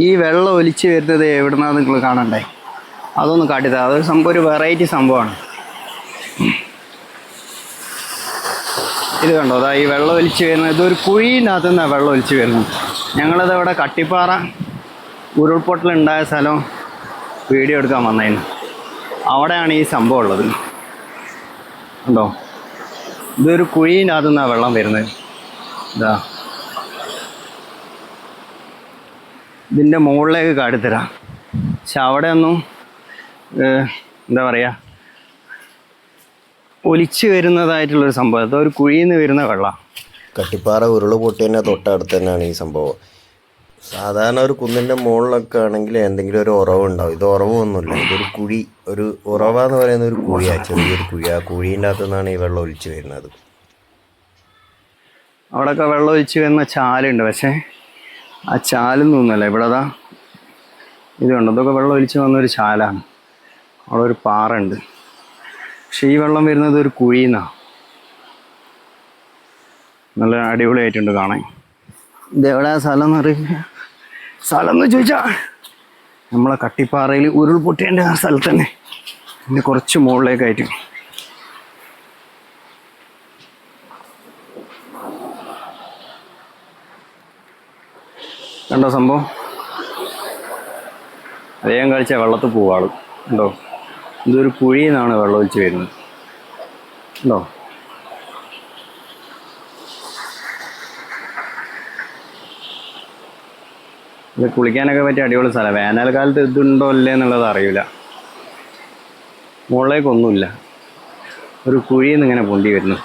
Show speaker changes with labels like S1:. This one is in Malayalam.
S1: ഈ വെള്ളം ഒലിച്ച് വരുന്നത് എവിടുന്നാന്ന് നിങ്ങൾ കാണണ്ടേ? അതൊന്ന് കാട്ടിത്താ. അതൊരു സംഭവം, ഒരു വെറൈറ്റി സംഭവമാണ്. ഇത് കണ്ടോ, അതാ ഈ വെള്ളം ഒലിച്ച് വരുന്നത്. ഇതൊരു കുഴിയിനകത്തു നിന്നാണ് വെള്ളം ഒലിച്ച് വരുന്നത്. ഞങ്ങളത് ഇവിടെ കട്ടിപ്പാറ ഉരുൾപൊട്ടലുണ്ടായ സ്ഥലം വീഡിയോ എടുക്കാൻ വന്നതിന് അവിടെയാണ് ഈ സംഭവം ഉള്ളത്. ഉണ്ടോ, ഇതൊരു കുഴിയിനകത്തു നിന്നാണ് വെള്ളം വരുന്നത്. ഇതാ ഇതിൻ്റെ മുകളിലേക്ക് കാട്ടിത്തരാം. പക്ഷെ അവിടെ ഒന്നും എന്താ പറയുക, ഒലിച്ച് വരുന്നതായിട്ടുള്ളൊരു സംഭവം. അതൊരു കുഴിയിൽ നിന്ന് വരുന്ന വെള്ളം.
S2: കട്ടിപ്പാറ ഉരുള് പൊട്ടിയതിൻ്റെ തൊട്ടടുത്ത് തന്നെയാണ് ഈ സംഭവം. സാധാരണ ഒരു കുന്നിൻ്റെ മുകളിലൊക്കെ ആണെങ്കിൽ എന്തെങ്കിലും ഒരു ഉറവുണ്ടാവും. ഇത് ഉറവൊന്നുമില്ല, ഇതൊരു കുഴി. ഒരു ഉറവെന്ന് പറയുന്ന ഒരു കുഴിയാണ്, ചെറിയൊരു കുഴി. ആ കുഴീൻ്റെ അകത്തു നിന്നാണ് ഈ വെള്ളം ഒലിച്ച് വരുന്നത്.
S1: അവിടെയൊക്കെ വെള്ളം ഒലിച്ച് വരുന്ന ചാലുണ്ട്, പക്ഷേ ആ ചാലൊന്നും ഒന്നുമല്ല. ഇവിടെ അതാ ഇത് കണ്ടോ, ഇതൊക്കെ വെള്ളം ഒലിച്ച് വന്നൊരു ചാലാണ്. അവിടെ ഒരു പാറ ഉണ്ട്. പക്ഷെ ഈ വെള്ളം വരുന്നത് ഒരു കുഴിയിൽ നിന്നാണ്. നല്ല അടിപൊളിയായിട്ടുണ്ട് കാണാൻ. ഇതെവിടെയാ സ്ഥലം എന്ന് അറിയില്ല. സ്ഥലം എന്ന് ചോദിച്ചാൽ നമ്മളെ കട്ടിപ്പാറയിൽ ഉരുൾപൊട്ടേണ്ട ആ സ്ഥലത്ത് തന്നെ, പിന്നെ കുറച്ച് മുകളിലേക്കായിട്ട്. കണ്ടോ സംഭവം? വേഗം കളിച്ച വെള്ളത്തിൽ പോവാളും. ഉണ്ടോ, ഇതൊരു കുഴിയിൽ നിന്നാണ് വെള്ളം ഒലിച്ച് വരുന്നത്. ഉണ്ടോ, ഇത് കുളിക്കാനൊക്കെ പറ്റിയ അടിപൊളി സ്ഥലം. വേനൽക്കാലത്ത് ഇതുണ്ടോ അല്ലേ എന്നുള്ളത് അറിയില്ല. മുകളിലേക്കൊന്നുമില്ല, ഒരു കുഴിയിൽ നിന്ന് ഇങ്ങനെ പൊന്തി വരുന്നു.